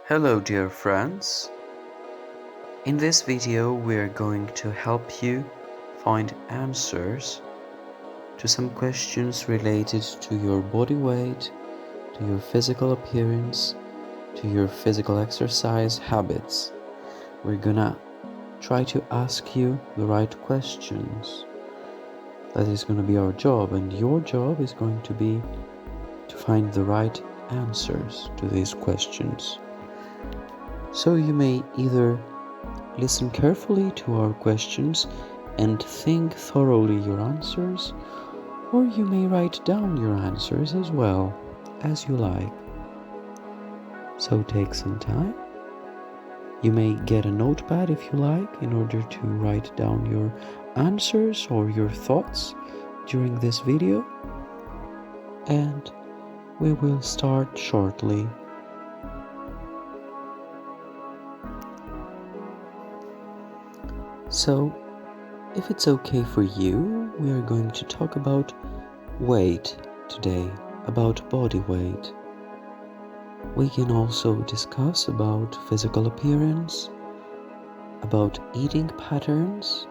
Hello dear friends, in this video we're going to help you find answers to some questions related to your body weight, to your physical appearance, to your physical exercise habits. We're gonna try to ask you the right questions. That is gonna be our job, and your job is going to be to find the right answers to these questions. So you may either listen carefully to our questions and think thoroughly your answers, or you may write down your answers as well, as you like. So take some time. You may get a notepad if you like, in order to write down your answers or your thoughts during this video. And we will start shortly. So, if it's okay for you, we are going to talk about weight today, about body weight. We can also discuss about physical appearance, about eating patterns,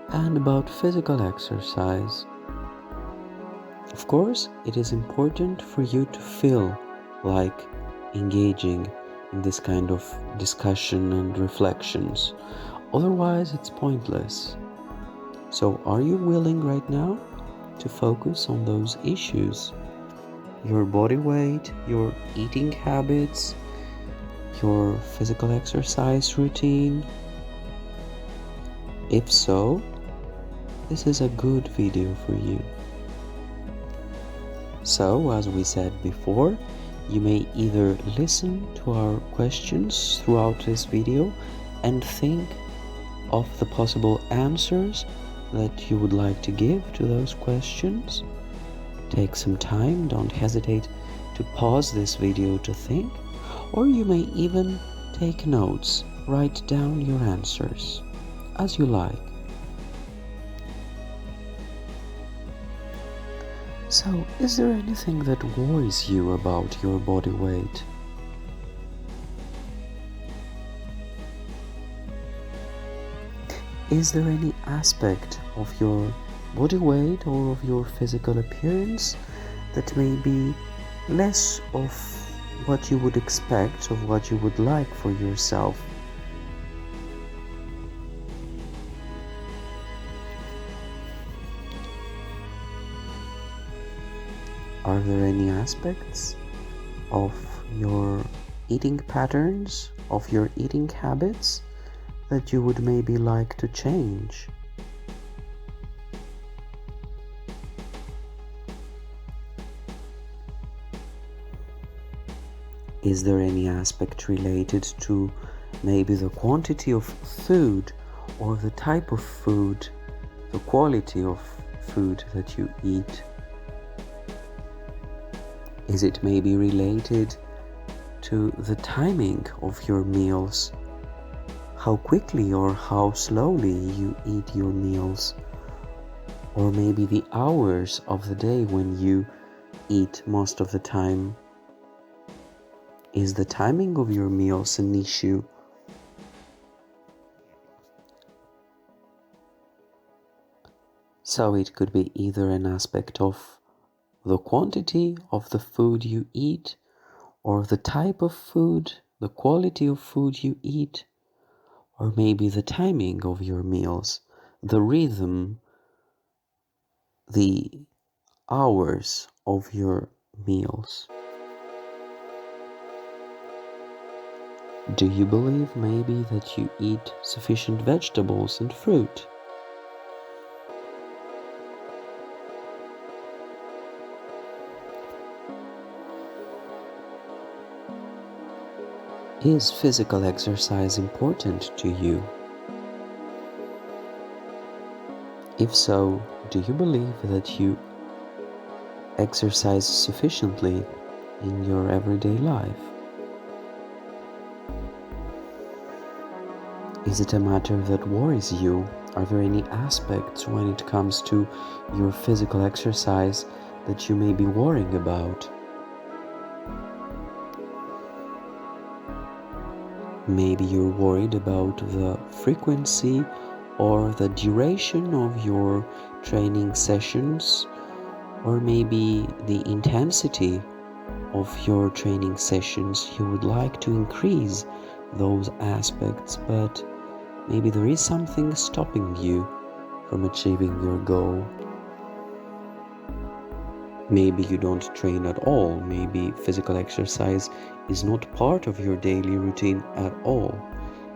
and about physical exercise. Of course, it is important for you to feel like engaging in this kind of discussion and reflections. Otherwise, it's pointless. So, are you willing right now to focus on those issues? Your body weight, your eating habits, your physical exercise routine? If so, this is a good video for you. So, as we said before, you may either listen to our questions throughout this video and think of the possible answers that you would like to give to those questions. Take some time, don't hesitate to pause this video to think, or you may even take notes, write down your answers, as you like. So, is there anything that worries you about your body weight? Is there any aspect of your body weight or of your physical appearance that may be less of what you would expect, of what you would like for yourself? Are there any aspects of your eating patterns, of your eating habits, that you would maybe like to change? Is there any aspect related to maybe the quantity of food, or the type of food, the quality of food that you eat? Is it maybe related to the timing of your meals? How quickly or how slowly you eat your meals? Or maybe the hours of the day when you eat most of the time? Is the timing of your meals an issue? So it could be either an aspect of the quantity of the food you eat, or the type of food, the quality of food you eat, or maybe the timing of your meals, the rhythm, the hours of your meals. Do you believe maybe that you eat sufficient vegetables and fruit? Is physical exercise important to you? If so, do you believe that you exercise sufficiently in your everyday life? Is it a matter that worries you? Are there any aspects when it comes to your physical exercise that you may be worrying about? Maybe you're worried about the frequency or the duration of your training sessions, or maybe the intensity of your training sessions. You would like to increase those aspects, but maybe there is something stopping you from achieving your goal. Maybe you don't train at all. Maybe physical exercise is not part of your daily routine at all,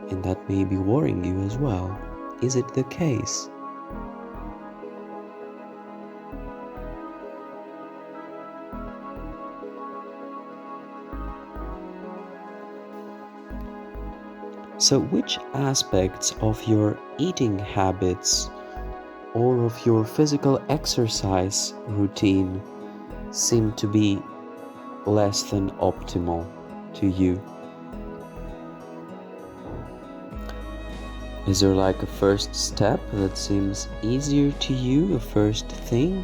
and that may be worrying you as well. Is it the case? So which aspects of your eating habits or of your physical exercise routine seem to be less than optimal to you? Is there like a first step that seems easier to you, a first thing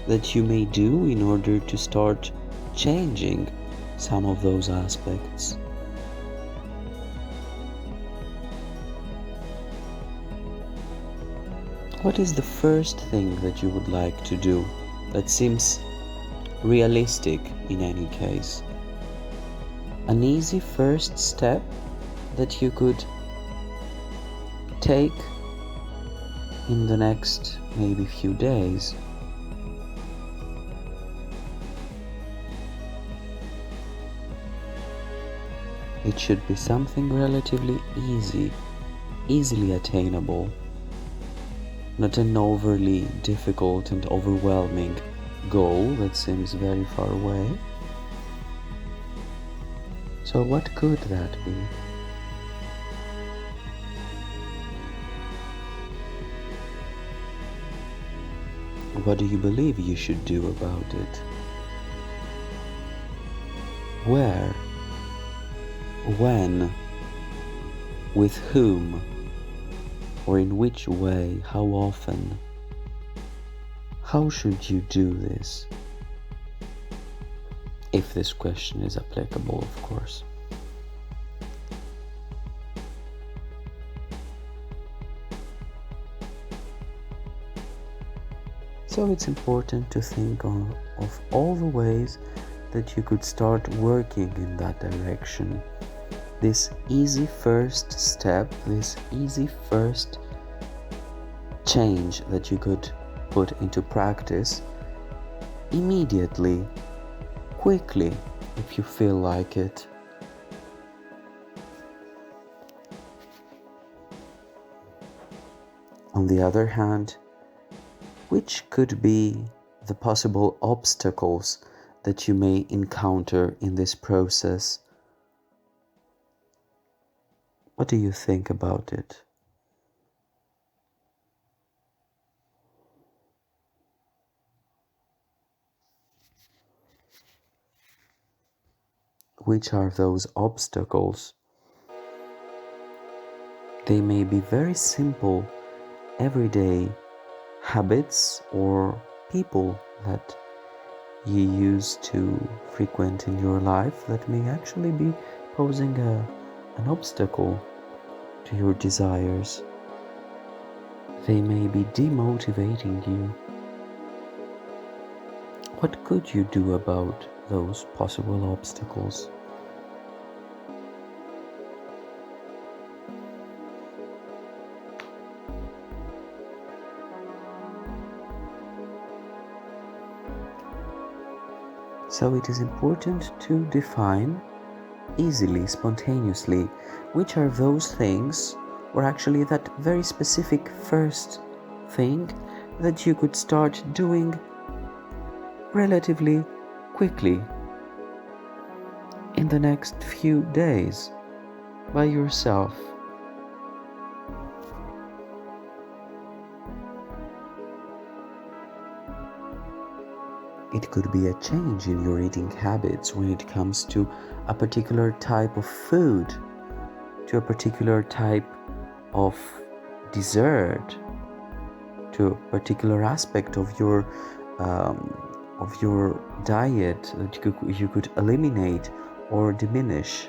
that you may do in order to start changing some of those aspects? What is the first thing that you would like to do that seems realistic in any case? An easy first step that you could take in the next maybe few days. It should be something relatively easily attainable, not an overly difficult and overwhelming goal that seems very far away. So what could that be? What do you believe you should do about it? Where? When? With whom? Or in which way? How often? How should you do this? If this question is applicable, of course. So it's important to think of all the ways that you could start working in that direction. This easy first step, this easy first change that you could put into practice immediately, quickly, if you feel like it. On the other hand, which could be the possible obstacles that you may encounter in this process? What do you think about it? Which are those obstacles? They may be very simple, everyday habits or people that you use to frequent in your life that may actually be posing an obstacle to your desires. They may be demotivating you. What could you do about those possible obstacles? So it is important to define easily, spontaneously, which are those things, or actually that very specific first thing that you could start doing relatively quickly in the next few days by yourself. It could be a change in your eating habits when it comes to a particular type of food, to a particular type of dessert, to a particular aspect of your diet that you could eliminate or diminish.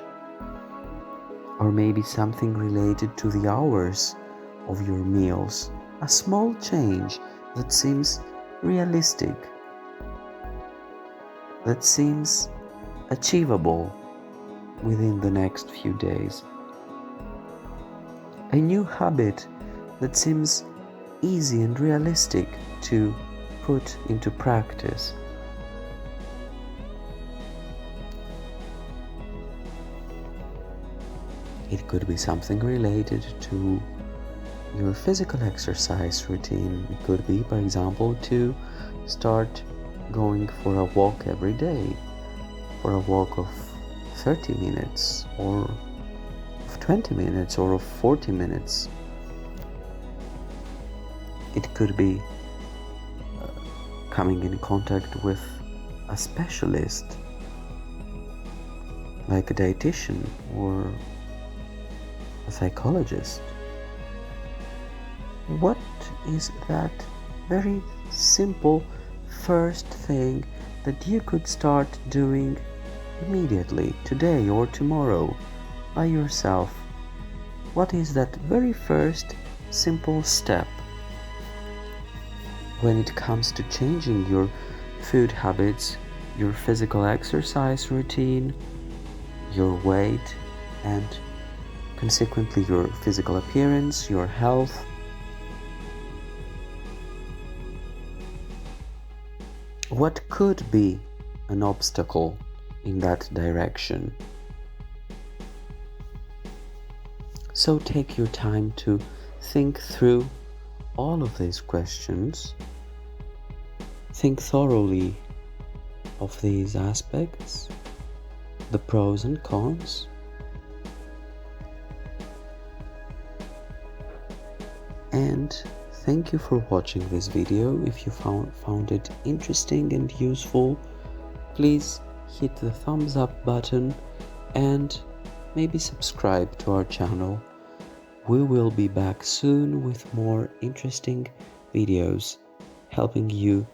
or maybe something related to the hours of your meals. A small change that seems realistic, that seems achievable within the next few days. A new habit that seems easy and realistic to put into practice. It could be something related to your physical exercise routine. It could be, for example, to start going for a walk every day, for a walk of 30 minutes or of 20 minutes or of 40 minutes. It could be coming in contact with a specialist like a dietitian or a psychologist. What is that very simple first thing that you could start doing immediately, today or tomorrow, by yourself? What is that very first simple step when it comes to changing your food habits, your physical exercise routine, your weight, and consequently your physical appearance, your health? What could be an obstacle in that direction? So take your time to think through all of these questions. Think thoroughly of these aspects, the pros and cons. And thank you for watching this video. If you found it interesting and useful, please hit the thumbs up button and maybe subscribe to our channel. We will be back soon with more interesting videos helping you